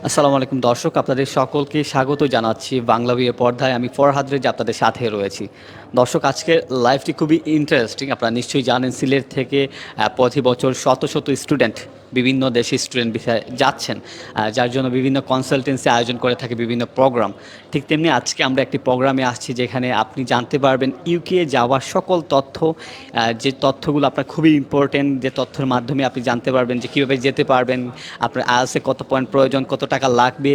আসসালামু আলাইকুম দর্শক, আপনাদের সকলকে স্বাগত জানাচ্ছি বাংলাভিউ পর্দায়। আমি ফরহাদ রেজা আপনাদের সাথে রয়েছি। দর্শক, আজকের লাইভটি খুবই ইন্টারেস্টিং। আপনারা নিশ্চয়ই জানেন সিলেট থেকে প্রতি বছর শত শত স্টুডেন্ট বিভিন্ন দেশে স্টুডেন্ট বিষয়ে যাচ্ছেন, যার জন্য বিভিন্ন কনসালটেন্সি আয়োজন করে থাকে বিভিন্ন প্রোগ্রাম। ঠিক তেমনি আজকে আমরা একটি প্রোগ্রামে আসছি যেখানে আপনি জানতে পারবেন ইউকে যাওয়ার সকল তথ্য, যে তথ্যগুলো আপনার খুবই ইম্পর্টেন্ট, যে তথ্যের মাধ্যমে আপনি জানতে পারবেন যে কীভাবে যেতে পারবেন, আপনার আইএলটিএসে কত পয়েন্ট প্রয়োজন, কত টাকা লাগবে,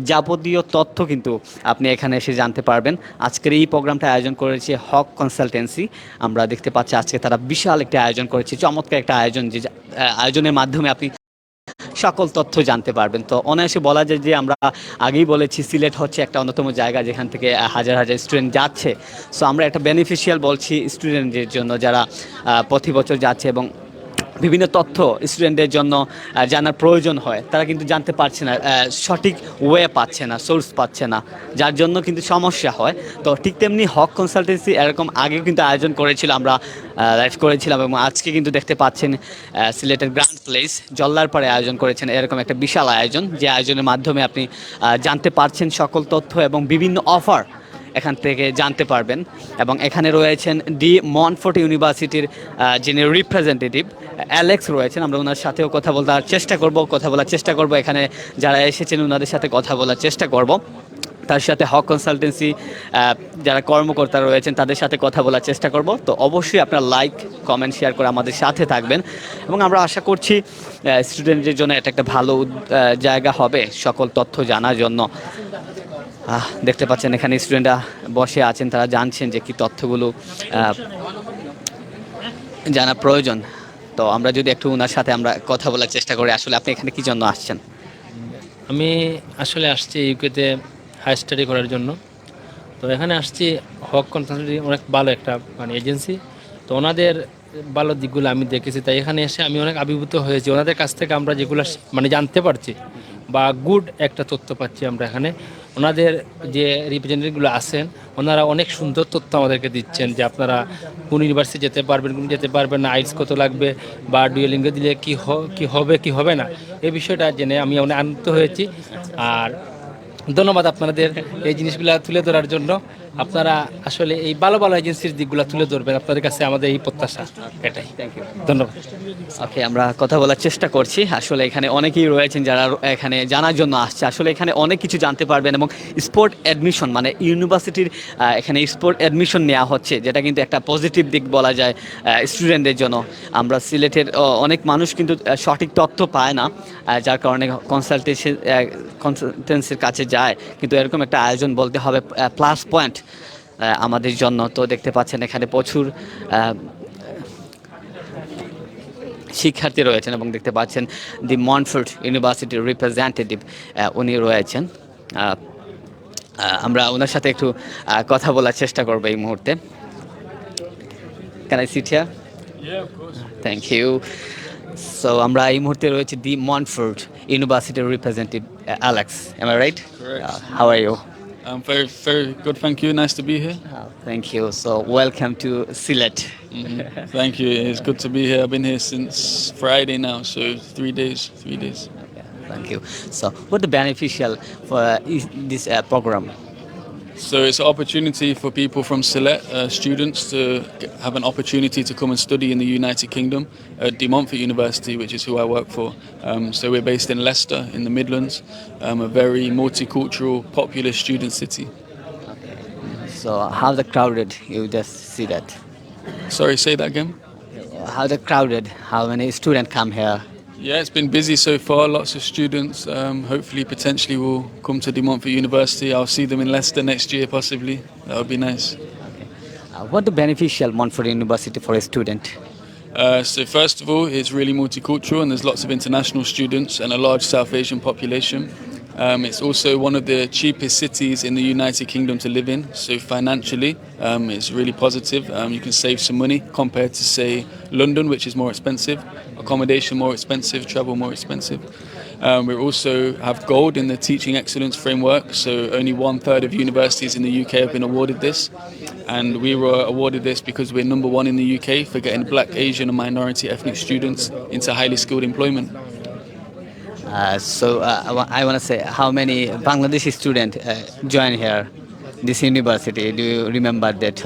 যাবতীয় তথ্য কিন্তু আপনি এখানে এসে জানতে পারবেন। আজকের এই প্রোগ্রামটা আয়োজন করেছে হক কনসালটেন্সি। আমরা দেখতে পাচ্ছি আজকে তারা বিশাল একটা আয়োজন করেছে, চমৎকার একটা আয়োজন, যে আয়োজনের মাধ্যমে আপনি সকল তথ্য জানতে পারবেন। তো অনায়াসে বলা যায় যে আমরা আগেই বলেছি সিলেট হচ্ছে একটা অন্যতম জায়গা যেখান থেকে হাজার হাজার স্টুডেন্ট যাচ্ছে। সো আমরা একটা বেনিফিশিয়াল বলছি স্টুডেন্টদের জন্য যারা প্রতি বছর যাচ্ছে, এবং বিভিন্ন তথ্য স্টুডেন্টদের জন্য জানার প্রয়োজন হয়, তারা কিন্তু জানতে পারছে না, সঠিক ওয়ে পাচ্ছে না, সোর্স পাচ্ছে না, যার জন্য কিন্তু সমস্যা হয়। তো ঠিক তেমনি হক কনসালটেন্সি এরকম আগেও কিন্তু আয়োজন করেছিল, আমরা লাইভ করেছিলাম, এবং আজকে কিন্তু দেখতে পাচ্ছেন সিলেটের গ্র্যান্ড প্লেস জল্লারপাড়ে আয়োজন করেছেন এরকম একটা বিশাল আয়োজন, যে আয়োজনের মাধ্যমে আপনি জানতে পারছেন সকল তথ্য এবং বিভিন্ন অফার এখান থেকে জানতে পারবেন। এবং এখানে রয়েছেন ডি মনফোর্ট ইউনিভার্সিটির যিনি রিপ্রেজেন্টেটিভ অ্যালেক্স রয়েছেন। আমরা ওনার সাথেও কথা বলার চেষ্টা করব, এখানে যারা এসেছেন ওনাদের সাথে কথা বলার চেষ্টা করব। তার সাথে হক কনসালটেন্সি যারা কর্মকর্তা রয়েছেন তাদের সাথে কথা বলার চেষ্টা করব। তো অবশ্যই আপনারা লাইক, কমেন্ট, শেয়ার করে আমাদের সাথে থাকবেন, এবং আমরা আশা করছি স্টুডেন্টদের জন্য এটা একটা ভালো জায়গা হবে সকল তথ্য জানার জন্য। দেখতে পাচ্ছেন এখানে স্টুডেন্টরা বসে আছেন, তারা জানছেন যে কি তথ্যগুলো জানা প্রয়োজন। তো আমরা যদি একটু ওনার সাথে আমরা কথা বলার চেষ্টা করি, আসলে আপনি এখানে কি জন্য আসছেন? আমি আসলে আসছি ইউকেতে হাই স্টাডি করার জন্য। তো এখানে আসছি হক কনসালটেন্সি, অনেক ভালো একটা এজেন্সি। তো ওনাদের ভালো দিকগুলো আমি দেখেছি, তাই এখানে এসে আমি অনেক আবির্ভূত হয়েছি। ওনাদের কাছ থেকে আমরা যেগুলো জানতে পারছি বা গুড একটা তথ্য পাচ্ছি আমরা এখানে। ওনাদের যে রিপ্রেজেন্টেটিভগুলো আছেন, ওনারা অনেক সুন্দর তথ্য আমাদেরকে দিচ্ছেন যে আপনারা কোন ইউনিভার্সিটি যেতে পারবেন, কোন যেতে পারবেন না, আইএলটিএস কত লাগবে, বা ডুয়েলিঙ্গে দিলে কি হবে কি হবে না, এই বিষয়টা জেনে আমি অনেক আনন্দিত হয়েছি। আর ধন্যবাদ আপনাদের এই জিনিসগুলো তুলে ধরার জন্য। আপনারা আসলে এই ভালো ভালো এজেন্সির দিকগুলো তুলে ধরবেন, আপনাদের কাছে আমাদের এই প্রত্যাশা। এটাই, থ্যাংক ইউ, ধন্যবাদ। ওকে, আমরা কথা বলার চেষ্টা করছি। আসলে এখানে অনেকেই রয়েছেন যারা এখানে জানার জন্য আসছে। আসলে এখানে অনেক কিছু জানতে পারবেন, এবং স্পোর্ট অ্যাডমিশন মানে ইউনিভার্সিটির এখানে স্পোর্ট অ্যাডমিশন নেওয়া হচ্ছে, যেটা কিন্তু একটা পজিটিভ দিক বলা যায় স্টুডেন্টদের জন্য। আমরা সিলেটের অনেক মানুষ কিন্তু সঠিক তথ্য পায় না, যার কারণে কনসালটেন্সির কাছে যায়, কিন্তু এরকম একটা আয়োজন বলতে হবে প্লাস পয়েন্ট আমাদের জন্য। তো দেখতে পাচ্ছেন এখানে প্রচুর শিক্ষার্থী রয়েছেন, এবং দেখতে পাচ্ছেন দি মনফোর্ট ইউনিভার্সিটির রিপ্রেজেন্টেটিভ উনি রয়েছেন। আমরা ওনার সাথে একটু কথা বলার চেষ্টা করবো এই মুহূর্তে। Can I sit here? Yeah, of course. Thank you. So আমরা এই মুহূর্তে রয়েছে দি মনফোর্ট ইউনিভার্সিটির representative Alex. Am I right? Correct. How are you? I'm very, very good. Thank you. Nice to be here. Thank you. So welcome to Sylhet. Thank you. It's good to be here. I've been here since Friday now, so 3 days. 3 days. Thank you. So what the beneficial for this program? So it's an opportunity for people from Sylhet, students, to have an opportunity to come and study in the United Kingdom at De Montfort University, which is who I work for. So we're based in Leicester, in the Midlands, a very multicultural, populous student city. So how the crowded? You just see that. Sorry, say that again. How the crowded? How many students come here? Yeah, it's been busy so far. Lots of students. Hopefully, potentially, will come to De Montfort University. I'll see them in Leicester next year, possibly. That would be nice. Okay. What the beneficial Montfort University for a student? So first of all, it's really multicultural, and there's lots of international students and a large South Asian population. It's also one of the cheapest cities in the United Kingdom to live in. So financially, it's really positive. You can save some money compared to, say, London, which is more expensive. Accommodation more expensive, travel more expensive. We also have gold in the teaching excellence framework, so only 1/3 of universities in the UK have been awarded this, and we were awarded this because we're number 1 in the UK for getting black, Asian and minority ethnic students into highly skilled employment. I want to say, how many Bangladeshi students join here, this university? Do you remember that?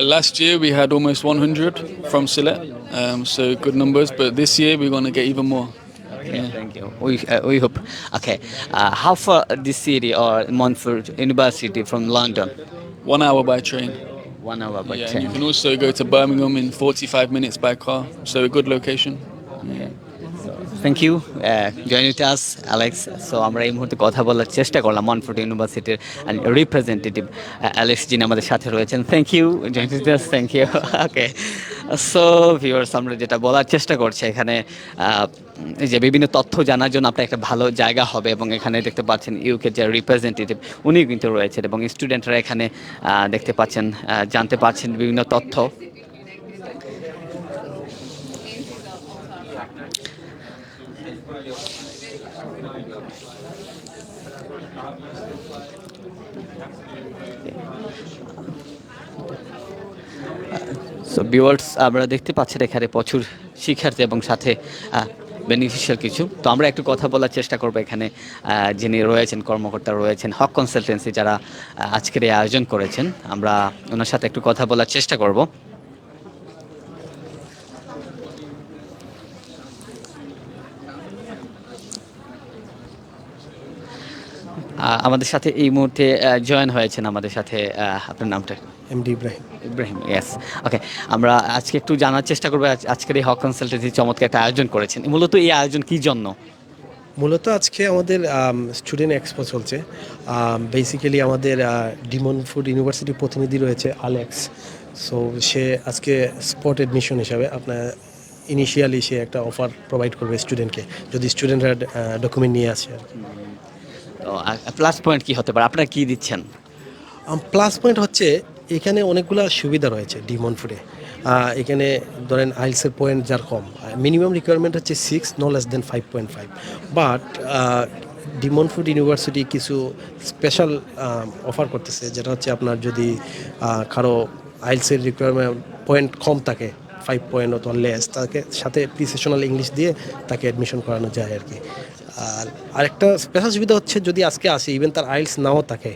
Last year we had almost 100 from Sylhet, so good numbers. But this year we're going to get even more. Okay, thank you. We hope. Okay, how far this city or Montfort University from London? 1 hour by train. 1 hour by Yeah, and train. you can also go to Birmingham in 45 minutes by car. So a good location. Thank you join with us Alex. So আমরা এই মুহূর্তে কথা বলার চেষ্টা করলাম মনফোর্ট ইউনিভার্সিটির representative Alex যিনি আমাদের সাথে রয়েছেন। Thank you join with us, thank you. Okay, so viewers, আমরা যেটা বলার চেষ্টা করছি এখানে এই যে বিভিন্ন তথ্য জানার জন্য আপনার একটা ভালো জায়গা হবে, এবং এখানে দেখতে পাচ্ছেন ইউকে যে রিপ্রেজেন্টেটিভ উনি কিন্তু রয়েছেন, এবং স্টুডেন্টরা এখানে দেখতে পাচ্ছেন জানতে পারছেন বিভিন্ন তথ্য। সো ভিউয়ার্স, আমরা দেখতে পাচ্ছেন এখানে প্রচুর শিক্ষার্থী এবং সাথে বেনিফিশিয়াল কিছু। তো আমরা একটু কথা বলার চেষ্টা করবো এখানে যিনি রয়েছেন কর্মকর্তা রয়েছেন হক কনসালটেন্সি যারা আজকের এই আয়োজন করেছেন, আমরা ওনার সাথে একটু কথা বলার চেষ্টা করব। আমাদের সাথে এই মুহূর্তে জয়েন হয়েছেন আমাদের সাথে, আপনার নামটা? এমডি ইব্রাহিম। ইব্রাহিম, ইয়েস। ওকে, আমরা আজকে একটু জানার চেষ্টা করবো আজকের এই হক কনসালটেন্সি চমৎকার একটা আয়োজন করেছেন। মূলত এই আয়োজন কি জন্য? মূলত আজকে আমাদের স্টুডেন্ট এক্সপো চলছে। বেসিক্যালি আমাদের ডিমনফুড ইউনিভার্সিটির প্রতিনিধি রয়েছে আলেক্স। সো সে আজকে স্পট অ্যাডমিশন হিসাবে আপনার ইনিশিয়ালি সে একটা অফার প্রোভাইড করবে স্টুডেন্টকে, যদি স্টুডেন্টরা ডকুমেন্ট নিয়ে আসে। তো প্লাস পয়েন্ট কি হতে পারে, আপনারা কি দিচ্ছেন? প্লাস পয়েন্ট হচ্ছে এখানে অনেকগুলো সুবিধা রয়েছে ডিমনফুডে। এখানে ধরেন আইএলটিএসের পয়েন্ট যার কম, মিনিমাম রিকোয়ারমেন্ট হচ্ছে 6, no less than 5.5। But De Montfort university কিছু স্পেশাল অফার করতেছে, যেটা হচ্ছে আপনার যদি কারো আইএলটিএসের রিকোয়ারমেন্ট পয়েন্ট কম থাকে 5 পয়েন্ট অথবা লেস, তাকে সাথে প্রিসেশনাল ইংলিশ দিয়ে তাকে অ্যাডমিশন করানো যায় আর কি। আর আরেকটা স্পেশাল সুবিধা হচ্ছে যদি আজকে আসে ইভেন তার আইএলটিএস নাও থাকে,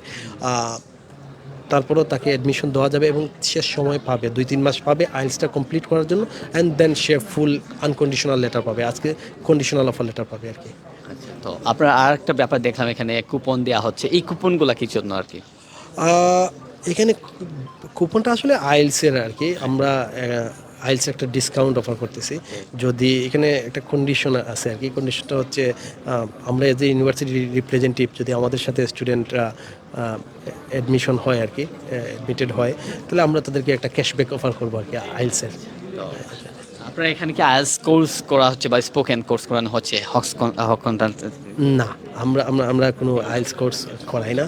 তারপরেও তাকে অ্যাডমিশন দেওয়া যাবে এবং শেষ সময় পাবে 2-3 মাস পাবে আইএলটিএসটা কমপ্লিট করার জন্য, অ্যান্ড দেন সে ফুল আনকন্ডিশনাল লেটার পাবে, আজকে কন্ডিশনাল অফার লেটার পাবে আর কি। আচ্ছা, তো আপনার আর একটা ব্যাপার দেখলাম এখানে কুপন দেওয়া হচ্ছে, এই কুপনগুলো কি জন্য আর কি? এখানে কুপনটা আসলে আইএলটিএসের আর কি, আমরা আইএলটিএস একটা ডিসকাউন্ট অফার করতেছি। যদি এখানে একটা কন্ডিশন আছে আর কি, কন্ডিশনটা হচ্ছে আমরা এজ এ ইউনিভার্সিটি রিপ্রেজেন্টেটিভ যদি আমাদের সাথে স্টুডেন্টরা অ্যাডমিশন হয় আর কি, অ্যাডমিটেড হয়, তাহলে আমরা তাদেরকে একটা ক্যাশব্যাক অফার করবো আর কি আইএলটিএসের। আপনার এখানে কি আইএলটিএস কোর্স করা হচ্ছে বা স্পোকেন কোর্স করানো হচ্ছে না, আমরা কোনো আইএলটিএস কোর্স করাই না।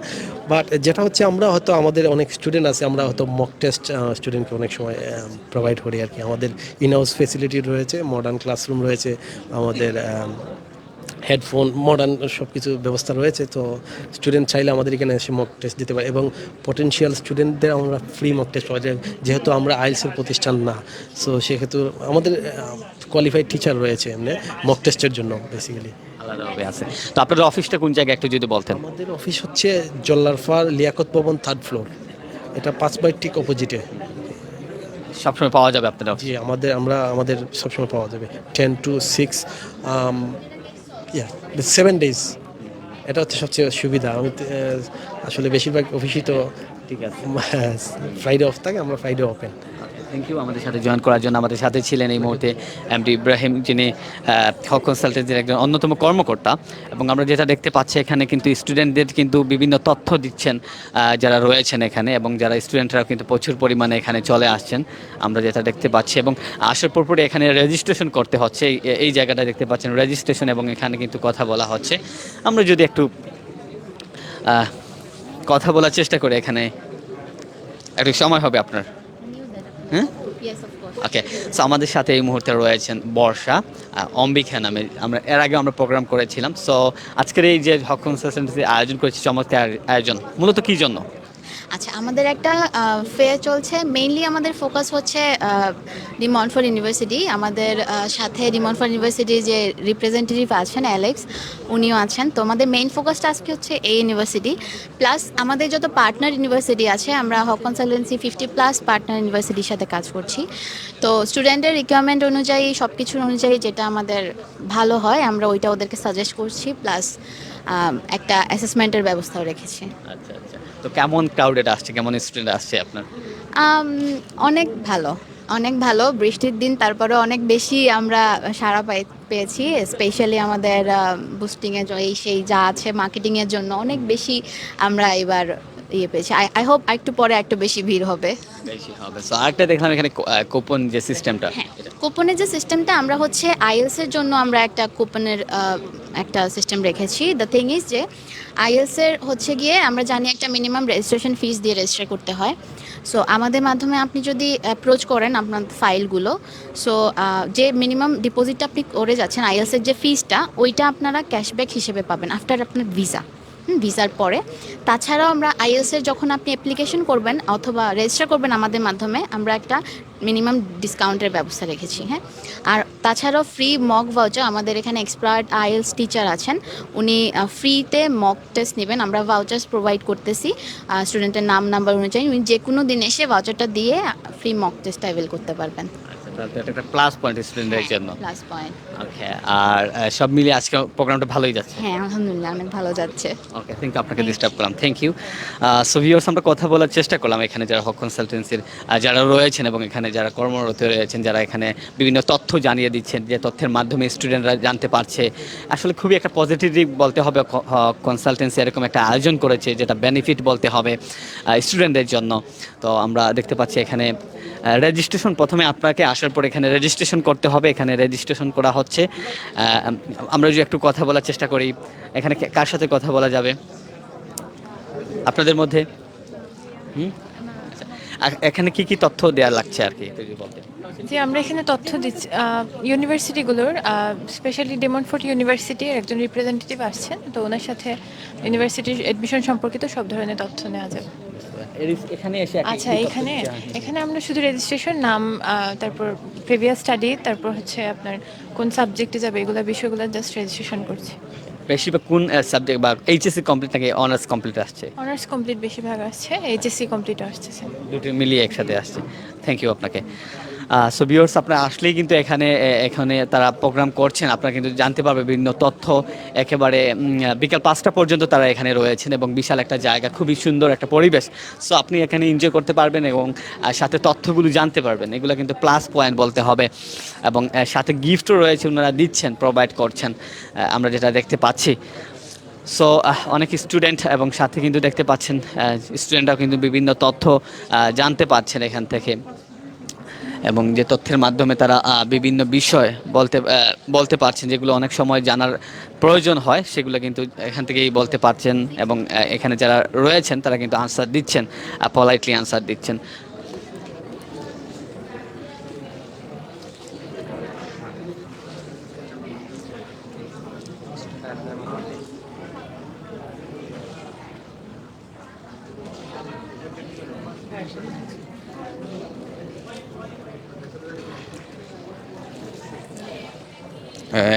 বাট যেটা হচ্ছে আমরা হয়তো আমাদের অনেক স্টুডেন্ট আছে, আমরা হয়তো মক টেস্ট স্টুডেন্টকে অনেক সময় প্রোভাইড করি আর কি। আমাদের ইনহাউস ফেসিলিটি রয়েছে, মডার্ন ক্লাসরুম রয়েছে, আমাদের হেডফোন মডার্ন সব কিছু ব্যবস্থা রয়েছে। তো স্টুডেন্ট চাইলে আমাদের এখানে এসে মক টেস্ট দিতে পারে, এবং পটেনশিয়াল স্টুডেন্টদের আমরা ফ্রি মক টেস্ট পাওয়া যায়, যেহেতু আমরা আইএলটিএসের প্রতিষ্ঠান না। সো সেক্ষেত্রে আমাদের কোয়ালিফাইড টিচার রয়েছে এমনি মক টেস্টের জন্য বেসিক্যালি আলাদাভাবে আছে। তো আপনাদের অফিসটা কোন জায়গায় একটু যদি বলতেন? আমাদের অফিস হচ্ছে জল্লারফার লিয়াকত ভবন 3rd ফ্লোর, এটা 5 বাইট ঠিক অপোজিটে। সবসময় পাওয়া যাবে আপনাদের অফিস? জি, আমাদের সবসময় পাওয়া যাবে 10 to 6, 7 days। এটা হচ্ছে সবচেয়ে সুবিধা। আমি আসলে বেশিরভাগ অফিসই তো ঠিক আছে, ফ্রাইডে অফ থাকে, আমরা ফ্রাইডে ওপেন। থ্যাংক ইউ আমাদের সাথে জয়েন করার জন্য। আমাদের সাথে ছিলেন এই মুহূর্তে এমডি ইব্রাহিম, যিনি হক কনসালটেন্সির একজন অন্যতম কর্মকর্তা, এবং আমরা যেটা দেখতে পাচ্ছি এখানে কিন্তু স্টুডেন্টদের কিন্তু বিভিন্ন তথ্য দিচ্ছেন যারা রয়েছেন এখানে, এবং যারা স্টুডেন্টরাও কিন্তু প্রচুর পরিমাণে এখানে চলে আসছেন আমরা যেটা দেখতে পাচ্ছি। এবং আসার পরপরই এখানে রেজিস্ট্রেশন করতে হচ্ছে, এই জায়গাটা দেখতে পাচ্ছেন রেজিস্ট্রেশন, এবং এখানে কিন্তু কথা বলা হচ্ছে। আমরা যদি একটু কথা বলার চেষ্টা করি, এখানে একটু সময় হবে আপনার? হ্যাঁ, ওকে। সো আমাদের সাথে এই মুহূর্তে রয়েছেন বর্ষা, অম্বিকা নামে, আমরা এর আগে আমরা প্রোগ্রাম করেছিলাম। সো আজকের এই যে হক কনসালটেন্সি আয়োজন করেছি, চমৎকার আয়োজন, মূলত কী জন্য? আচ্ছা, আমাদের একটা ফেয়ার চলছে। মেইনলি আমাদের ফোকাস হচ্ছে ডিমনফোর্ড ইউনিভার্সিটি। আমাদের সাথে ডিমনফোর্ড ইউনিভার্সিটির যে রিপ্রেজেন্টেটিভ আছেন অ্যালেক্স, উনিও আছেন। তো আমাদের মেইন ফোকাসটা আজকে হচ্ছে এই ইউনিভার্সিটি, প্লাস আমাদের যত পার্টনার ইউনিভার্সিটি আছে, আমরা হক কনসালটেন্সি 50+ পার্টনার ইউনিভার্সিটির সাথে কাজ করছি। তো স্টুডেন্টের রিকোয়ারমেন্ট অনুযায়ী, সব কিছুর অনুযায়ী যেটা আমাদের ভালো হয় আমরা ওইটা ওদেরকে সাজেস্ট করছি, প্লাস একটা অ্যাসেসমেন্টের ব্যবস্থাও রেখেছি। আচ্ছা আচ্ছা, তো কেমন ক্রাউডেড আসছে, কেমন স্টুডেন্ট আসছে আপনার? অনেক ভালো, অনেক ভালো। বৃষ্টির দিন, তারপরে অনেক বেশি আমরা সাড়া পেয়েছি, স্পেশালি আমাদের বুস্টিংয়ে এই সেই যা আছে মার্কেটিংয়ের জন্য অনেক বেশি আমরা এবার ইয়ে পেয়েছি। আই হোপ একটু পরে একটু বেশি ভিড় হবে। বেশি হবে। সো আরেকটা দেখলাম এখানে কুপন যে সিস্টেমটা, হ্যাঁ, কুপনের যে সিস্টেমটা, আমরা হচ্ছে আইএলসের জন্য আমরা একটা কুপনের একটা সিস্টেম রেখেছি। দ্য থিং ইজ যে আইএলসের হচ্ছে গিয়ে আমরা জানি একটা মিনিমাম রেজিস্ট্রেশন ফিস দিয়ে রেজিস্টার করতে হয়। সো আমাদের মাধ্যমে আপনি যদি অ্যাপ্রোচ করেন আপনার ফাইলগুলো, সো যে মিনিমাম ডিপোজিটটা আপনি করে যাচ্ছেন আইএলসের যে ফিসটা, ওইটা আপনারা ক্যাশব্যাক হিসেবে পাবেন আফটার আপনার ভিসার পরে। তাছাড়াও আমরা আইএলসের যখন আপনি অ্যাপ্লিকেশন করবেন অথবা রেজিস্টার করবেন আমাদের মাধ্যমে, আমরা একটা মিনিমাম ডিসকাউন্টের ব্যবস্থা রেখেছি। হ্যাঁ, আর তাছাড়াও ফ্রি মক ভাউচার, আমাদের এখানে এক্সপার্ট আইএলস টিচার আছেন, উনি ফ্রিতে মক টেস্ট নেবেন। আমরা ভাউচার্স প্রোভাইড করতেছি স্টুডেন্টের নাম নাম্বার অনুযায়ী। উনি যে কোনো দিন এসে ভাউচারটা দিয়ে ফ্রি মক টেস্টটা অ্যাভেল করতে পারবেন। তাহলে এটা একটা প্লাস পয়েন্ট স্টুডেন্টের জন্য। Plus point. ওকে, আর সব মিলিয়ে আজকে প্রোগ্রামটা ভালোই যাচ্ছে। হ্যাঁ, আলহামদুলিল্লাহ অনেক ভালো যাচ্ছে। ওকে, থ্যাংক ইউ, আপনাকে ডিস্টার্ব করলাম, থ্যাংক ইউ। সো ভিউয়ার্স, আমরা কথা বলার চেষ্টা করলাম এখানে যারা হক কনসালটেন্সির যারা রয়েছেন এবং এখানে যারা কর্মরত রয়েছেন, যারা এখানে বিভিন্ন তথ্য জানিয়ে দিচ্ছেন, যে তথ্যের মাধ্যমে স্টুডেন্টরা জানতে পারছে। আসলে খুবই একটা পজিটিভ দিক বলতে হবে, হক কনসালটেন্সি এরকম একটা আয়োজন করেছে যেটা বেনিফিট বলতে হবে স্টুডেন্টদের জন্য। তো আমরা দেখতে পাচ্ছি এখানে রেজিস্ট্রেশন, প্রথমে আপনাকে আসার পর এখানে রেজিস্ট্রেশন করতে হবে। এখানে রেজিস্ট্রেশন করা হচ্ছে। আমরা যদি একটু কথা বলার চেষ্টা করি, এখানে কার সাথে কথা বলা যাবে আপনাদের মধ্যে? আচ্ছা, এখানে কি কি তথ্য দেওয়া লাগছে আর কি একটু যদি বলতেন। যে আমরা এখানে তথ্য দিচ্ছি ইউনিভার্সিটিগুলোর, স্পেশালি ডেমনফোর্ড ইউনিভার্সিটির একজন রিপ্রেজেন্টেটিভ আসছেন, তো ওনার সাথে ইউনিভার্সিটির অ্যাডমিশন সম্পর্কিত সব ধরনের তথ্য নেওয়া যাবে। এখানে এসে আচ্ছা, এখানে আমরা শুধু রেজিস্ট্রেশন, নাম, তারপর প্রিভিয়াস স্টাডি, তারপর হচ্ছে আপনার কোন সাবজেক্টে যাবে, এগুলো বিষয়গুলো জাস্ট রেজিস্ট্রেশন করছি। বেশিরভাগ কোন সাবজেক্ট বা এইচএসসি কমপ্লিট নাকি অনার্স কমপ্লিট আসছে? অনার্স কমপ্লিট বেশিরভাগ আসছে, এইচএসসি কমপ্লিট আসছে। দুটো মিলিয়ে একসাথে আসছে। থ্যাংক ইউ আপনাকে। সো ভিউয়ার্স, আপনারা আসলেই কিন্তু এখানে তারা প্রোগ্রাম করছেন, আপনারা কিন্তু জানতে পারবে বিভিন্ন তথ্য। একেবারে বিকাল 5টা পর্যন্ত তারা এখানে রয়েছেন এবং বিশাল একটা জায়গা, খুবই সুন্দর একটা পরিবেশ। সো আপনি এখানে এনজয় করতে পারবেন এবং সাথে তথ্যগুলো জানতে পারবেন। এগুলো কিন্তু প্লাস পয়েন্ট বলতে হবে। এবং সাথে গিফটও রয়েছে, ওনারা দিচ্ছেন, প্রোভাইড করছেন, আমরা যেটা দেখতে পাচ্ছি। সো অনেক স্টুডেন্ট এবং সাথে কিন্তু দেখতে পাচ্ছেন স্টুডেন্টরাও কিন্তু বিভিন্ন তথ্য জানতে পারছেন এখান থেকে, এবং যে তথ্যের মাধ্যমে তারা বিভিন্ন বিষয় বলতে পারছেন, যেগুলো অনেক সময় জানার প্রয়োজন হয়, সেগুলো কিন্তু এখান থেকেই বলতে পারছেন। এবং এখানে যারা রয়েছেন তারা কিন্তু আনসার দিচ্ছেন, পলাইটলি আনসার দিচ্ছেন।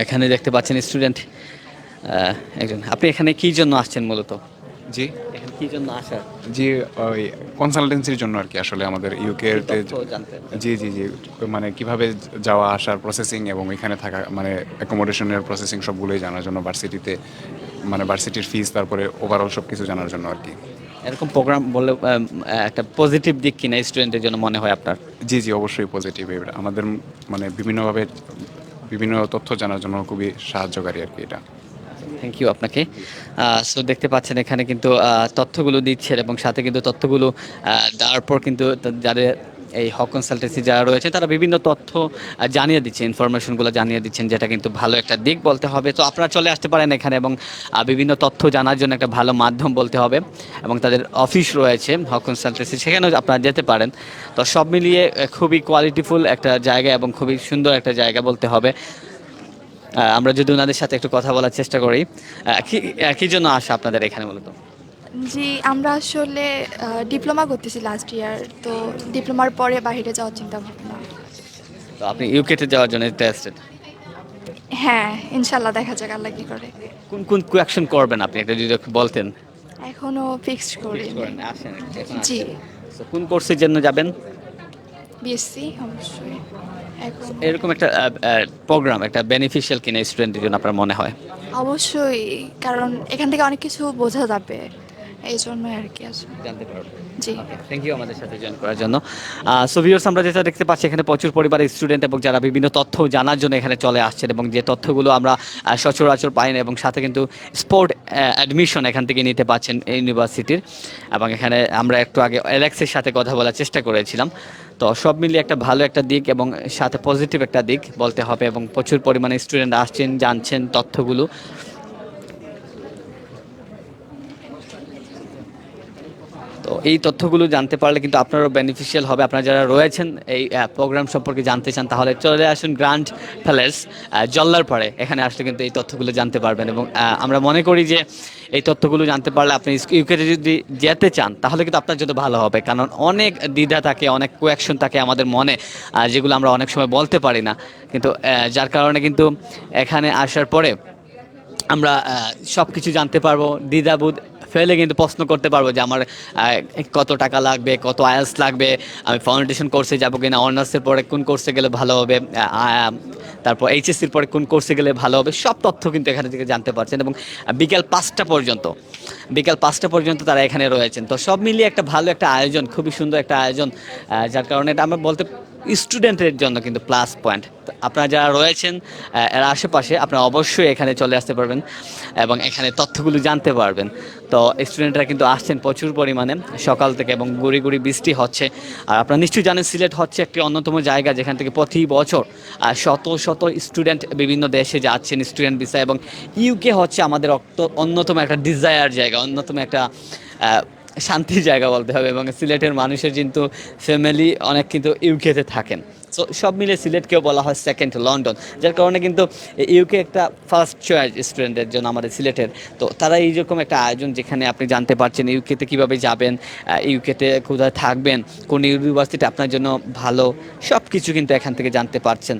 এখানে দেখতে পাচ্ছেন স্টুডেন্ট একজন। আপনি এখানে কি জন্য আসছেন মূলত? জি এখানে কি জন্য আসা? জি, ওই কনসালটেন্সির জন্য আর কি, আসলে আমাদের ইউকেতে। জানতে। জি জি জি, মানে কিভাবে যাওয়া আসার প্রসেসিং এবং এখানে থাকা, মানে অ্যাকোমোডেশনের প্রসেসিং সবগুলোই জানার জন্য, ভার্সিটিতে মানে ভার্সিটির ফিস, তারপরে ওভারঅল সব কিছু জানার জন্য আর কি। এরকম প্রোগ্রাম বলে একটা পজিটিভ দিক কিনা স্টুডেন্টের জন্য মনে হয় আপনার? জি জি, অবশ্যই পজিটিভ। আমাদের মানে বিভিন্নভাবে বিভিন্ন তথ্য জানার জন্য খুবই সাহায্যকারী আর কি এটা। থ্যাংক ইউ আপনাকে। সো দেখতে পাচ্ছেন এখানে কিন্তু তথ্যগুলো দিচ্ছেন এবং সাথে কিন্তু তথ্যগুলো দেওয়ার পর কিন্তু যাদের এই হক কনসালটেন্সি যারা রয়েছে তারা বিভিন্ন তথ্য জানিয়ে দিচ্ছে, ইনফরমেশনগুলো জানিয়ে দিচ্ছেন, যেটা কিন্তু ভালো একটা দিক বলতে হবে। তো আপনারা চলে আসতে পারেন এখানে এবং বিভিন্ন তথ্য জানার জন্য একটা ভালো মাধ্যম বলতে হবে। এবং তাদের অফিস রয়েছে হক কনসালটেন্সি, সেখানেও আপনারা যেতে পারেন। তো সব মিলিয়ে খুবই কোয়ালিটিফুল একটা জায়গা এবং খুবই সুন্দর একটা জায়গা বলতে হবে। আমরা যদি ওনাদের সাথে একটু কথা বলার চেষ্টা করি, কি জন্য আসা আপনাদের এখানে মূলত? জি, আমরা আসলে ডিপ্লোমা করতেছি লাস্ট ইয়ার, তো ডিপ্লোমার পরে বাইরে যাওয়ার চিন্তা ভাবনা। তো আপনি ইউকেতে যাওয়ার জন্য ইন্টারেস্টেড। হ্যাঁ, ইনশাল্লাহ দেখা যাক আল্লাহ কি করে। কোন কোন কোয়েকশন করবেন আপনি একটা যদি একটু বলতেন। এখনো ফিক্সড করিনি। আসেন জি, কোন কোর্সের জন্য যাবেন? বিএসসি অবশ্যই। এখন এরকম একটা প্রোগ্রাম একটা বেনিফিশিয়াল কিনা স্টুডেন্টের জন্য আপনার মনে হয়? অবশ্যই, কারণ এখান থেকে অনেক কিছু বোঝা যাবে, এই জন্য আর কি আসলে। জানতে পারবো। জি, থ্যাংক ইউ আমাদের সাথে জয়েন করার জন্য। সো ভিউয়ার্স, আমরা যেটা দেখতে পাচ্ছি এখানে প্রচুর পরিবারের স্টুডেন্ট এবং যারা বিভিন্ন তথ্য জানার জন্য এখানে চলে আসছেন এবং যে তথ্যগুলো আমরা সচরাচর পাই না, এবং সাথে কিন্তু স্পোর্ট অ্যাডমিশন এখান থেকে নিতে পারছেন ইউনিভার্সিটির। এবং এখানে আমরা একটু আগে অ্যালেক্সের সাথে কথা বলার চেষ্টা করেছিলাম। তো সব মিলিয়ে একটা ভালো একটা দিক এবং সাথে পজিটিভ একটা দিক বলতে হবে, এবং প্রচুর পরিমাণে স্টুডেন্ট আসছেন, জানছেন তথ্যগুলো। তো এই তথ্যগুলো জানতে পারলে কিন্তু আপনারও বেনিফিশিয়াল হবে। আপনারা যারা রয়েছেন এই প্রোগ্রাম সম্পর্কে জানতে চান তাহলে চলে আসুন গ্র্যান্ড প্যালেস জল্লারপাড়ে। এখানে আসলে কিন্তু এই তথ্যগুলো জানতে পারবেন, এবং আমরা মনে করি যে এই তথ্যগুলো জানতে পারলে আপনি ইউকেতে যদি যেতে চান তাহলে কিন্তু আপনার জন্য ভালো হবে, কারণ অনেক দ্বিধা থাকে, অনেক কোয়েকশন থাকে আমাদের মনে, যেগুলো আমরা অনেক সময় বলতে পারি না, কিন্তু যার কারণে কিন্তু এখানে আসার পরে আমরা সব কিছু জানতে পারবো। দ্বিধাবোধ ফেলে কিন্তু প্রশ্ন করতে পারবো যে আমার কত টাকা লাগবে, কত আয়াস লাগবে, আমি ফাউন্ডেশন কোর্সে যাবো কিনা, অনার্সের পরে কোন কোর্সে গেলে ভালো হবে, তারপর এইচএসসির পরে কোন কোর্সে গেলে ভালো হবে, সব তথ্য কিন্তু এখানে থেকে জানতে পারছেন। এবং বিকেল 5টা পর্যন্ত তারা এখানে রয়েছেন। তো সব মিলিয়ে একটা ভালো একটা আয়োজন, খুবই সুন্দর একটা আয়োজন, যার কারণে এটা আমরা বলতে স্টুডেন্টের জন্য কিন্তু প্লাস পয়েন্ট। আপনারা যারা রয়েছেন এর আশেপাশে আপনারা অবশ্যই এখানে চলে আসতে পারবেন এবং এখানে তথ্যগুলো জানতে পারবেন। তো স্টুডেন্টরা কিন্তু আসছেন প্রচুর পরিমাণে সকাল থেকে, এবং গুড়ি গুড়ি বৃষ্টি হচ্ছে। আর আপনারা নিশ্চয়ই জানেন সিলেট হচ্ছে একটি অন্যতম জায়গা যেখান থেকে প্রতি বছর শত শত স্টুডেন্ট বিভিন্ন দেশে যাচ্ছেন স্টুডেন্ট ভিসা, এবং ইউকে হচ্ছে আমাদের অন্যতম একটা ডিজায়ার জায়গা, অন্যতম একটা শান্তির জায়গা বলতে হবে। এবং সিলেটের মানুষের কিন্তু ফ্যামিলি অনেক কিন্তু ইউকেতে থাকেন। সো সব মিলে সিলেটকেও বলা হয় সেকেন্ড লন্ডন, যার কারণে কিন্তু ইউকে একটা ফার্স্ট চয়েস স্টুডেন্টের জন্য আমাদের সিলেটের। তো তারা এইরকম একটা আয়োজন যেখানে আপনি জানতে পারছেন ইউকেতে কীভাবে যাবেন, ইউকেতে কোথায় থাকবেন, কোন ইউনিভার্সিটি আপনার জন্য ভালো, সব কিছু কিন্তু এখান থেকে জানতে পারছেন।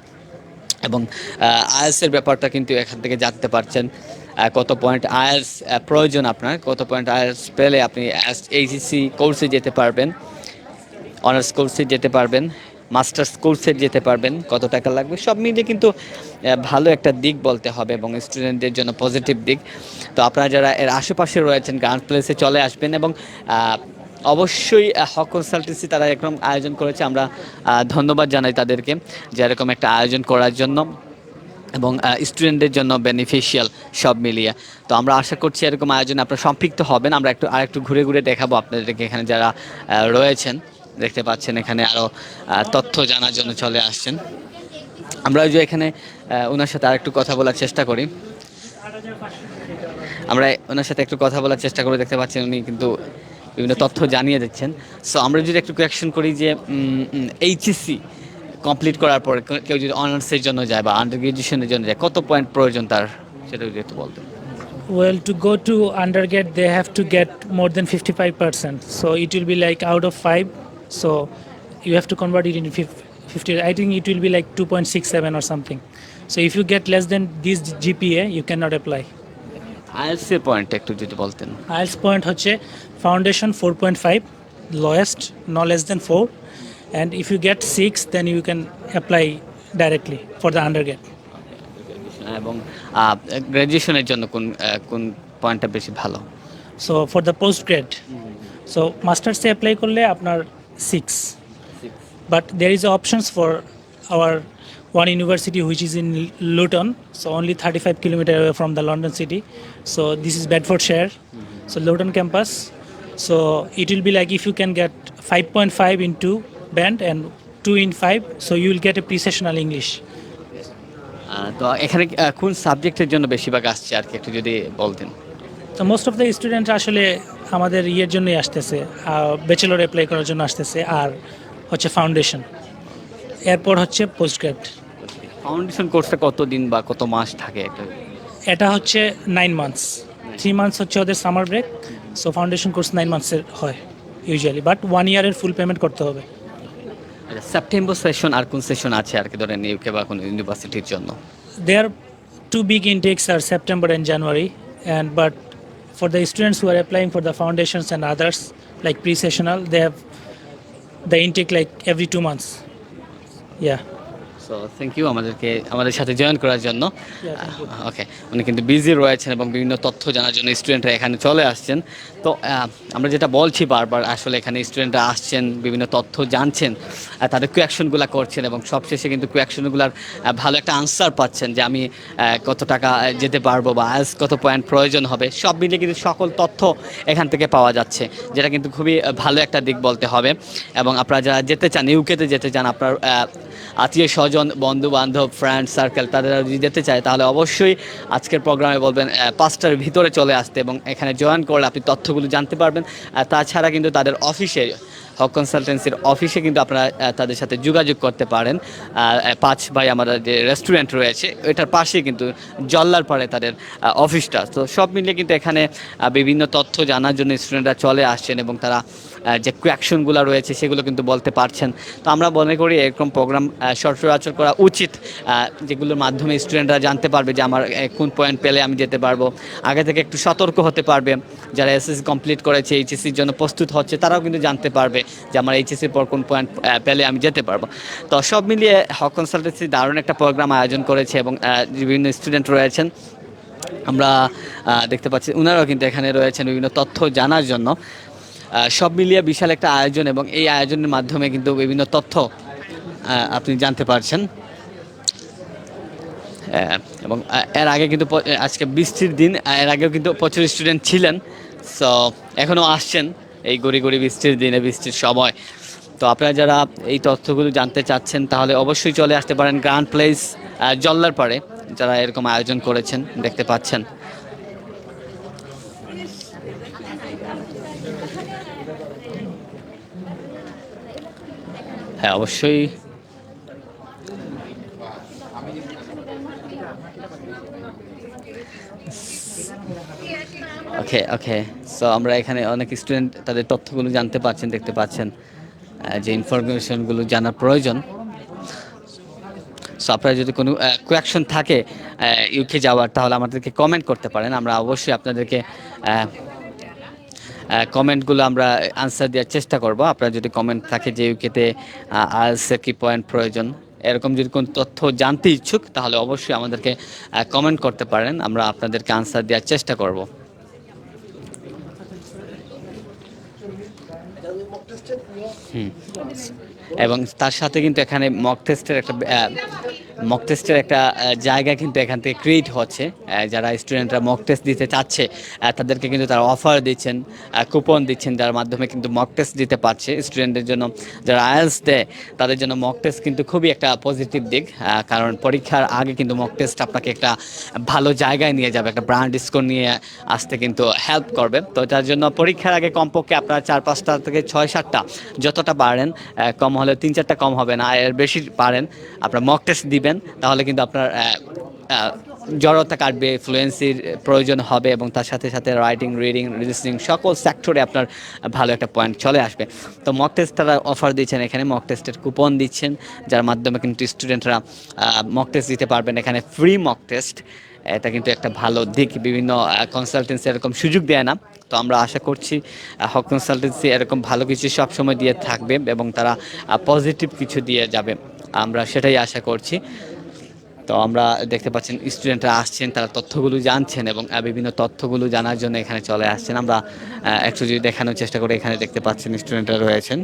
এবং আইএলসের ব্যাপারটা কিন্তু এখান থেকে জানতে পারছেন, কত পয়েন্ট আইএলস প্রয়োজন আপনার, কত পয়েন্ট আইএলস পেলে আপনি এইচএসসি কোর্সে যেতে পারবেন, অনার্স কোর্সে যেতে পারবেন, মাস্টার্স কোর্সে যেতে পারবেন, কত টাকা লাগবে, সব মিলিয়ে কিন্তু ভালো একটা দিক বলতে হবে এবং স্টুডেন্টদের জন্য পজিটিভ দিক। তো আপনারা যারা এর আশেপাশে রয়েছেন গ্র্যান্ড প্লেসে চলে আসবেন, এবং অবশ্যই হক কনসালটেন্সি তারা এরকম আয়োজন করেছে, আমরা ধন্যবাদ জানাই তাদেরকে যে এরকম একটা আয়োজন করার জন্য, এবং স্টুডেন্টদের জন্য বেনিফিশিয়াল সব মিলিয়ে। তো আমরা আশা করছি এরকম আয়োজনে আপনারা সম্পৃক্ত হবেন। আমরা আরেকটু ঘুরে ঘুরে দেখাবো আপনাদেরকে এখানে যারা রয়েছেন। দেখতে পাচ্ছেন এখানে আরও তথ্য জানার জন্য চলে আসছেন। আমরা যে এখানে ওনার সাথে আরেকটু কথা বলার চেষ্টা করি, দেখতে পাচ্ছেন উনি কিন্তু বিভিন্ন তথ্য জানিয়ে দিচ্ছেন। সো আমরা যদি একটু কোয়েকশন করি যে এইচএসসি কমপ্লিট করার পরে কেউ যদি অনার্সের জন্য যায় বা আন্ডার গ্রাজুয়েশনের জন্য যায়, কত পয়েন্ট প্রয়োজন তার, সেটা যদি একটু বলতেন। Well, to go to undergrad, they have to get more than 55%. So it will be like out of 5. So you have to convert it into 50. I think it will be like 2.67 or something. So if you get less than this GPA, you cannot apply. IELTS এর point একটু যদি বলতেন। IELTS point হচ্ছে foundation 4.5, lowest, no less than 4. And if you get 6, then you can apply directly for the undergrad. এবং গ্র্যাজুয়েশনের জন্য কোন পয়েন্টটা বেশি ভালো? So for the postgrad, so masters A apply করলে আপনার 6. But there is options for our one university which is in Luton, so only 35 kilometers away from the London city. So this is Bedfordshire, so Luton campus. So it will be like if you can get 5.5 in 2 band and 2 in 5, so you will get a pre-sessional English. তো এখানে কোন সাবজেক্টের জন্য বেশিরভাগ আসছে আর কি একটু যদি বলতেন। তো মোস্ট অফ দ্য স্টুডেন্ট আসলে আমাদের ইয়ের জন্যই আসতেছে, ব্যাচেলর অ্যাপ্লাই করার জন্য আসতেছে, আর হচ্ছে ফাউন্ডেশন, এরপর হচ্ছে পোস্টগ্রেড। ফাউন্ডেশন কোর্সটা কত দিন বা কত মাস থাকে? এটা হচ্ছে 9 months, 3 months হচ্ছে ওদের summer break, so foundation course 9 মান্থসের হয় ইউজুয়ালি, বাট 1 ইয়ারের ফুল পেমেন্ট করতে হবে। সেপ্টেম্বর সেশন আর কোন সেশন আছে আর কি ধরেন ইউকে বা কোনো ইউনিভার্সিটির জন্য? There are two big intakes are September and January, and but for the students who are applying for the foundations and others like pre-sessional, they have the intake like every 2 months. Yeah. So thank you আমাদের সাথে join করার জন্য। thank you. ওকে, উনি কিন্তু busy রয়েছেন এবং বিভিন্ন তথ্য জানার জন্য স্টুডেন্টরা এখানে চলে আসছেন। তো আমরা যেটা বলছি বারবার, আসলে এখানে স্টুডেন্টরা আসছেন, বিভিন্ন তথ্য জানছেন, তাদের কোয়েকশনগুলো করছেন এবং সবশেষে কিন্তু কোয়েকশনগুলোর ভালো একটা আনসার পাচ্ছেন যে আমি কত টাকা যেতে পারবো বা আজ কত পয়েন্ট প্রয়োজন হবে, সব মিলিয়ে কিন্তু সকল তথ্য এখান থেকে পাওয়া যাচ্ছে, যেটা কিন্তু খুবই ভালো একটা দিক বলতে হবে। এবং আপনারা যারা যেতে চান, ইউকেতে যেতে চান, আপনার আত্মীয় স্বজন, বন্ধু বান্ধব, ফ্রেন্ড সার্কেল, তারা যদি যেতে চায় তাহলে অবশ্যই আজকের প্রোগ্রামে বলবেন 5টার ভিতরে চলে আসতে এবং এখানে জয়েন করলে আপনি তথ্যগুলো জানতে পারবেন। তাছাড়া কিন্তু তাদের অফিসে, হক কনসালটেন্সির অফিসে কিন্তু আপনারা তাদের সাথে যোগাযোগ করতে পারেন। 5 ভাই আমাদের যে রেস্টুরেন্ট রয়েছে এটার পাশেই কিন্তু জল্লার পাড়ে তাদের অফিসটা। তো সব মিলিয়ে কিন্তু এখানে বিভিন্ন তথ্য জানার জন্য স্টুডেন্টরা চলে আসছেন এবং তারা যে কোয়েকশনগুলো রয়েছে সেগুলো কিন্তু বলতে পারছেন। তো আমরা মনে করি এরকম প্রোগ্রাম সচরাচর করা উচিত, যেগুলোর মাধ্যমে স্টুডেন্টরা জানতে পারবে যে আমার কোন পয়েন্ট পেলে আমি যেতে পারবো, আগে থেকে একটু সতর্ক হতে পারবে। যারা এসএসসি কমপ্লিট করেছে, এইচএসসির জন্য প্রস্তুত হচ্ছে, তারাও কিন্তু জানতে পারবে যে আমার এইচএসসির পর কোন পয়েন্ট পেলে আমি যেতে পারবো। তো সব মিলিয়ে হক কনসালটেন্সি দারুণ একটা প্রোগ্রাম আয়োজন করেছে এবং বিভিন্ন স্টুডেন্ট রয়েছেন, আমরা দেখতে পাচ্ছি ওনারাও কিন্তু এখানে রয়েছেন বিভিন্ন তথ্য জানার জন্য। সব মিলিয়ে বিশাল একটা আয়োজন এবং এই আয়োজনের মাধ্যমে কিন্তু বিভিন্ন তথ্য আপনি জানতে পারছেন। এবং এর আগে কিন্তু আজকে বৃষ্টির দিন, এর আগেও কিন্তু প্রচুর স্টুডেন্ট ছিলেন, সো এখনও আসছেন এই গড়ি বৃষ্টির দিনে, বৃষ্টির সময়। তো আপনারা যারা এই তথ্যগুলো জানতে চাচ্ছেন তাহলে অবশ্যই চলে আসতে পারেন গ্র্যান্ড প্লেস জল্লার পাড়ে, যারা এরকম আয়োজন করেছেন দেখতে পাচ্ছেন। হ্যাঁ, অবশ্যই ওকে সো আমরা এখানে অনেক স্টুডেন্ট তাদের তথ্যগুলো জানতে পারছেন, দেখতে পাচ্ছেন যে ইনফরমেশনগুলো জানার প্রয়োজন। সো আপনার যদি কোনো কোয়েকশন থাকে ইউকে যাওয়ার, তাহলে আমাদেরকে কমেন্ট করতে পারেন, আমরা অবশ্যই আপনাদেরকে কমেন্টগুলো আমরা আনসার দেওয়ার চেষ্টা করব। আপনার যদি কমেন্ট থাকে যে ইউকেতে আইএলটিএসের কি পয়েন্ট প্রয়োজন, এরকম যদি কোনো তথ্য জানতে ইচ্ছুক তাহলে অবশ্যই আমাদেরকে কমেন্ট করতে পারেন, আমরা আপনাদেরকে আনসার দেওয়ার চেষ্টা করব। এবং তার সাথে কিন্তু এখানে মক টেস্টের একটা জায়গা কিন্তু এখান থেকে ক্রিয়েট হচ্ছে। যারা স্টুডেন্টরা মক টেস্ট দিতে চাচ্ছে তাদেরকে কিন্তু তারা অফার দিচ্ছেন, কুপন দিচ্ছেন, যার মাধ্যমে কিন্তু মক টেস্ট দিতে পারছে স্টুডেন্টদের জন্য। যারা আইএলটিএস দেয় তাদের জন্য মক টেস্ট কিন্তু খুবই একটা পজিটিভ দিক, কারণ পরীক্ষার আগে কিন্তু মক টেস্ট আপনাকে একটা ভালো জায়গায় নিয়ে যাবে, একটা ব্র্যান্ড স্কোর নিয়ে আসতে কিন্তু হেল্প করবে। তো তার জন্য পরীক্ষার আগে কমপক্ষে আপনারা 4-5টা থেকে 6-7টা যতটা পারেন, কম হলে 3-4টা কম হবে না, এর বেশি পারেন আপনার মক টেস্ট দিবেন, তাহলে কিন্তু আপনার জড়তা কাটবে, ফ্লুয়েন্সির প্রয়োজন হবে এবং তার সাথে সাথে রাইটিং, রিডিং, লিসনিং সকল সেক্টরে আপনার ভালো একটা পয়েন্ট চলে আসবে। তো মক টেস্ট তারা অফার দিচ্ছেন, এখানে মক টেস্টের কুপন দিচ্ছেন, যার মাধ্যমে কিন্তু স্টুডেন্টরা মক টেস্ট দিতে পারবেন। এখানে ফ্রি মক টেস্ট, এটা কিন্তু একটা ভালো দিক, বিভিন্ন কনসালটেন্সি এরকম সুযোগ দেয় না। তো আমরা আশা করছি হক কনসালটেন্সি এরকম ভালো কিছু সবসময় দিয়ে থাকবে এবং তারা পজিটিভ কিছু দিয়ে যাবে, আমরা সেটাই আশা করছি। তো আমরা দেখতে পাচ্ছেন স্টুডেন্টরা আসছেন, তারা তথ্যগুলো জানছেন এবং বিভিন্ন তথ্যগুলো জানার জন্য এখানে চলে আসছেন। আমরা একটু যদি দেখানোর চেষ্টা করি, এখানে দেখতে পাচ্ছেন স্টুডেন্টরা রয়েছেন।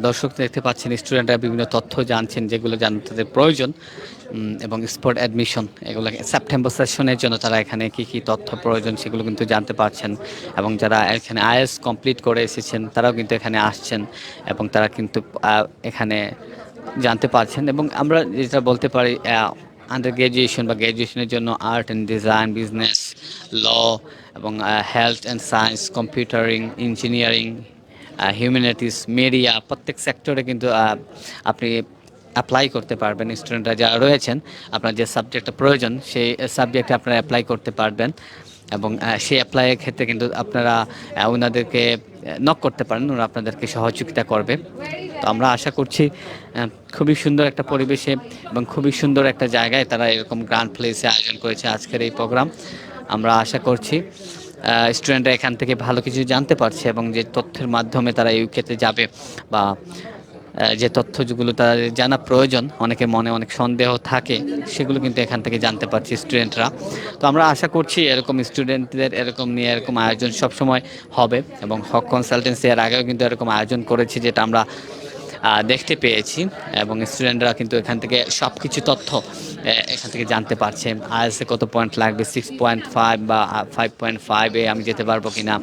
দর্শক দেখতে পাচ্ছেন স্টুডেন্টরা বিভিন্ন তথ্য জানছেন যেগুলো জানতে তাদের প্রয়োজন, এবং স্পট অ্যাডমিশন এগুলো সেপ্টেম্বর সেশনের জন্য তারা এখানে কি কি তথ্য প্রয়োজন সেগুলো কিন্তু জানতে পারছেন, এবং যারা এখানে আইএলটিএস কমপ্লিট করে এসেছেন তারাও কিন্তু এখানে আসছেন এবং তারা কিন্তু এখানে জানতে পারছেন। এবং আমরা যেটা বলতে পারি আন্ডার গ্র্যাজুয়েশন বা গ্র্যাজুয়েশনের জন্য আর্ট অ্যান্ড ডিজাইন, বিজনেস, ল এবং health and science, computering, engineering, humanities, media, প্রত্যেক সেক্টরে কিন্তু আপনি অ্যাপ্লাই করতে পারবেন। স্টুডেন্টরা যারা রয়েছেন আপনার যে সাবজেক্টটা প্রয়োজন সেই সাবজেক্টে আপনারা অ্যাপ্লাই করতে পারবেন, এবং সেই অ্যাপ্লাইয়ের ক্ষেত্রে কিন্তু আপনারা ওনাদেরকে নক করতে পারেন, ওরা আপনাদেরকে সহযোগিতা করবে। তো আমরা আশা করছি খুবই সুন্দর একটা পরিবেশে এবং খুবই সুন্দর একটা জায়গায় তারা এরকম গ্র্যান্ড প্লেসে আয়োজন করেছে আজকের এই প্রোগ্রাম। আমরা আশা করছি স্টুডেন্টরা এখান থেকে ভালো কিছু জানতে পারছে, এবং যে তথ্যের মাধ্যমে তারা ইউকেতে যাবে বা যে তথ্যগুলো তাদের জানা প্রয়োজন, অনেকের মনে অনেক সন্দেহ থাকে, সেগুলো কিন্তু এখান থেকে জানতে পারছি স্টুডেন্টরা। তো আমরা আশা করছি এরকম স্টুডেন্টদের এরকম নিয়ে এরকম আয়োজন সবসময় হবে, এবং হক কনসালটেন্সি এর আগেও কিন্তু এরকম আয়োজন করেছি যেটা আমরা দেখতে পেয়েছি, এবং স্টুডেন্টরা কিন্তু এখান থেকে সব কিছু তথ্য এখান থেকে জানতে পারছে। আইএলটিএসে কত পয়েন্ট লাগবে, 6.5 বা 5.5-এ আমি যেতে পারবো কিনা।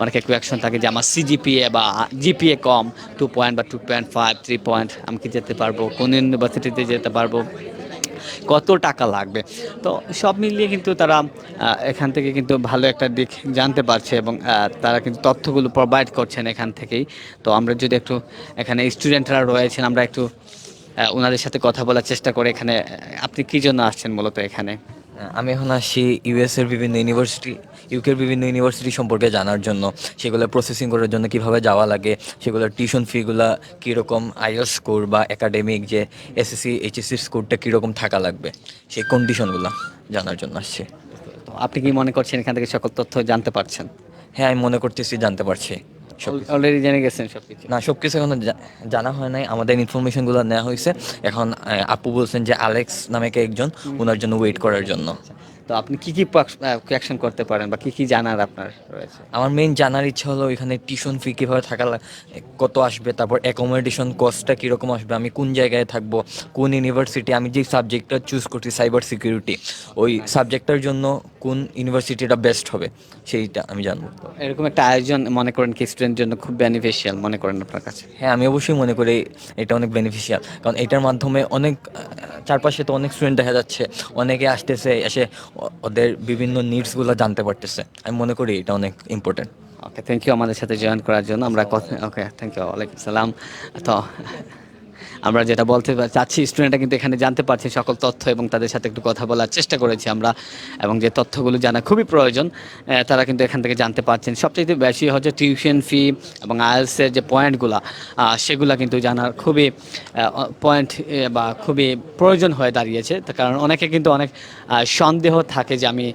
অনেকে কোয়েকশন থাকে যে আমার সিজিপিএ বা জিপিএ কম, 2 পয়েন্ট বা 2.5, 3 পয়েন্ট, আমি কি যেতে পারবো, কোন ইউনিভার্সিটিতে যেতে পারবো, কত টাকা লাগবে। তো সব মিলিয়ে কিন্তু তারা এখান থেকে কিন্তু ভালো একটা দিক জানতে পারছে, এবং তারা কিন্তু তথ্যগুলো প্রোভাইড করছেন এখান থেকেই। তো আমরা যদি একটু এখানে স্টুডেন্টরা রয়েছেন আমরা একটু ওনাদের সাথে কথা বলার চেষ্টা করে। এখানে আপনি কী জন্য আসছেন মূলত এখানে? আমি এখন আসছি ইউএসের বিভিন্ন ইউনিভার্সিটি, ইউকের বিভিন্ন ইউনিভার্সিটি সম্পর্কে জানার জন্য, সেগুলো প্রসেসিং করার জন্য কিভাবে যাওয়া লাগে, সেগুলোর টিউশন ফিগুলো কীরকম, আইএলটিএস স্কোর বা একাডেমিক যে এসএসসি এইচএসসি স্কোরটা কীরকম থাকা লাগবে, সেই কন্ডিশনগুলো জানার জন্য আসছি। তো আপনি কি মনে করছেন এখান থেকে সকল তথ্য জানতে পারছেন? হ্যাঁ, আমি মনে করতেছি জানতে পারছি। অলরেডি জেনে গেছেন সব কিছু? না, সব কিছু এখনো জানা হয় নাই, আমাদের ইনফরমেশনগুলো নেওয়া হয়েছে। এখন আপু বলছেন যে অ্যালেক্স নামে একজন, ওনার জন্য ওয়েট করার জন্য। তো আপনি কি কি কোয়েকশন করতে পারেন বা কি কি জানার আপনার রয়েছে? আমার মেইন জানার ইচ্ছা হলো এখানে টিউশন ফি কীভাবে থাকা কত আসবে, তারপর অ্যাকোমোডেশন কস্টটা কীরকম আসবে, আমি কোন জায়গায় থাকবো, কোন ইউনিভার্সিটি, আমি যে সাবজেক্টটা চুজ করছি সাইবার সিকিউরিটি, ওই সাবজেক্টটার জন্য কোন ইউনিভার্সিটিটা বেস্ট হবে সেইটা আমি জানবো। এরকম একটা আয়োজন মনে করেন কি স্টুডেন্টের জন্য খুব বেনিফিশিয়াল মনে করেন আপনার কাছে? হ্যাঁ, আমি অবশ্যই মনে করি এটা অনেক বেনিফিশিয়াল, কারণ এটার মাধ্যমে অনেক চারপাশে তো অনেক স্টুডেন্ট দেখা যাচ্ছে, অনেকে আসতেছে, এসে ওদের বিভিন্ন নিডসগুলো জানতে পারতেছে। আমি মনে করি এটা অনেক ইম্পর্টেন্ট। ওকে, থ্যাংক ইউ আমাদের সাথে জয়েন করার জন্য। আমরা ওকে, থ্যাংক ইউ, ওয়ালাইকুম সালাম। তো আমরা যেটা বলতে চাচ্ছি, স্টুডেন্টরা কিন্তু এখানে জানতে পারছে সকল তথ্য, এবং তাদের সাথে একটু কথা বলার চেষ্টা করেছি আমরা, এবং যে তথ্যগুলো জানা খুবই প্রয়োজন তারা কিন্তু এখান থেকে জানতে পারছেন। সবচেয়ে বেশি হচ্ছে টিউশন ফি এবং আইএলটিএসের যে পয়েন্টগুলো, সেগুলো কিন্তু জানার খুবই পয়েন্ট বা খুবই প্রয়োজন হয়ে দাঁড়িয়েছে। কারণ অনেকে কিন্তু অনেক সন্দেহ থাকে যে আমি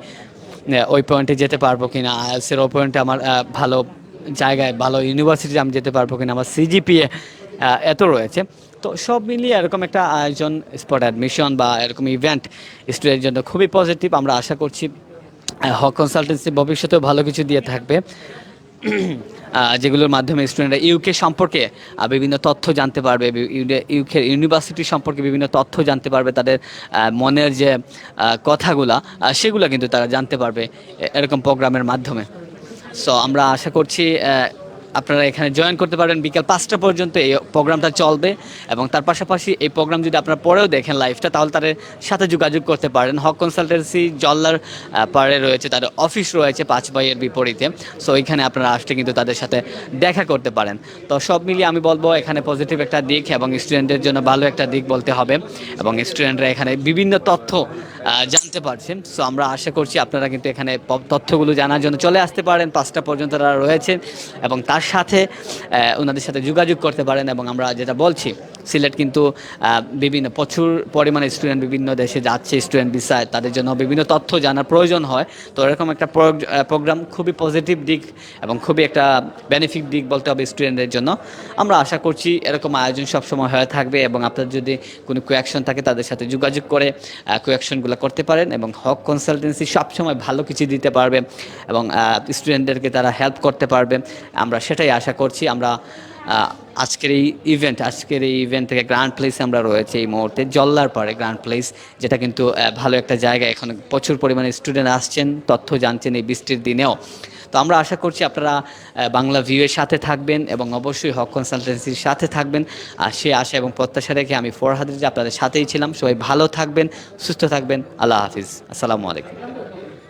ওই পয়েন্টে যেতে পারবো কিনা, আইএলটিএসের ওই পয়েন্টে আমার ভালো জায়গায় ভালো ইউনিভার্সিটিতে আমি যেতে পারবো কিনা, আমার সিজিপিএ এত রয়েছে। তো সব মিলিয়ে এরকম একটা আয়োজন, স্পট অ্যাডমিশন বা এরকম ইভেন্ট স্টুডেন্টের জন্য খুবই পজিটিভ। আমরা আশা করছি হক কনসালটেন্সি ভবিষ্যতেও ভালো কিছু দিয়ে থাকবে, যেগুলোর মাধ্যমে স্টুডেন্টরা ইউকে সম্পর্কে বিভিন্ন তথ্য জানতে পারবে, ইউকের ইউনিভার্সিটি সম্পর্কে বিভিন্ন তথ্য জানতে পারবে, তাদের মনের যে কথাগুলা সেগুলো কিন্তু তারা জানতে পারবে এরকম প্রোগ্রামের মাধ্যমে। সো আমরা আশা করছি আপনারা এখানে জয়েন করতে পারেন। বিকাল 5টা পর্যন্ত এই প্রোগ্রামটা চলবে, এবং তার পাশাপাশি এই প্রোগ্রাম যদি আপনারা পরেও দেখেন লাইভটা, তাহলে তাদের সাথে যোগাযোগ করতে পারেন। হক কনসালটেন্সি জল্লার পাড়ে রয়েছে, তাদের অফিস রয়েছে 5 বাইয়ের বিপরীতে। সো এখানে আপনারা আসলে কিন্তু তাদের সাথে দেখা করতে পারেন। তো সব মিলিয়ে আমি বলবো এখানে পজিটিভ একটা দিক, এবং স্টুডেন্টদের জন্য ভালো একটা দিক বলতে হবে, এবং স্টুডেন্টরা এখানে বিভিন্ন তথ্য জানতে পারছেন। সো আমরা আশা করছি আপনারা কিন্তু এখানে তথ্যগুলো জানার জন্য চলে আসতে পারেন। 5টা পর্যন্ত তারা রয়েছে, এবং তার সাথে ওনাদের সাথে যোগাযোগ করতে পারেন। এবং আমরা যেটা বলছি সিলেট কিন্তু বিভিন্ন প্রচুর পরিমাণে স্টুডেন্ট বিভিন্ন দেশে যাচ্ছে স্টুডেন্ট ভিসায়, তাদের জন্য বিভিন্ন তথ্য জানার প্রয়োজন হয়। তো এরকম একটা প্রোগ্রাম খুবই পজিটিভ দিক এবং খুবই একটা বেনিফিট দিক বলতে হবে স্টুডেন্টদের জন্য। আমরা আশা করছি এরকম আয়োজন সবসময় হয়ে থাকবে এবং আপনার যদি কোনো কোয়েকশন থাকে তাদের সাথে যোগাযোগ করে কোয়েকশনগুলো করতে পারেন এবং হক কনসালটেন্সি সবসময় ভালো কিছু দিতে পারবে এবং স্টুডেন্টদেরকে তারা হেল্প করতে পারবে। আমরা সেটাই আশা করছি। আমরা আজকের এই ইভেন্ট থেকে গ্র্যান্ড প্লেসে আমরা রয়েছে এই মুহূর্তে, জল্লার পাড়ে গ্র্যান্ড প্লেস, যেটা কিন্তু ভালো একটা জায়গা। এখন প্রচুর পরিমাণে স্টুডেন্ট আসছেন, তথ্য জানছেন এই বৃষ্টির দিনেও। তো আমরা আশা করছি আপনারা বাংলা ভিউয়ের সাথে থাকবেন এবং অবশ্যই হক কনসালটেন্সির সাথে থাকবেন। আর সে আশা এবং প্রত্যাশা রেখে আমি ফরহাদ আপনাদের সাথেই ছিলাম। সবাই ভালো থাকবেন, সুস্থ থাকবেন। আল্লাহ হাফিজ, আসসালামু আলাইকুম।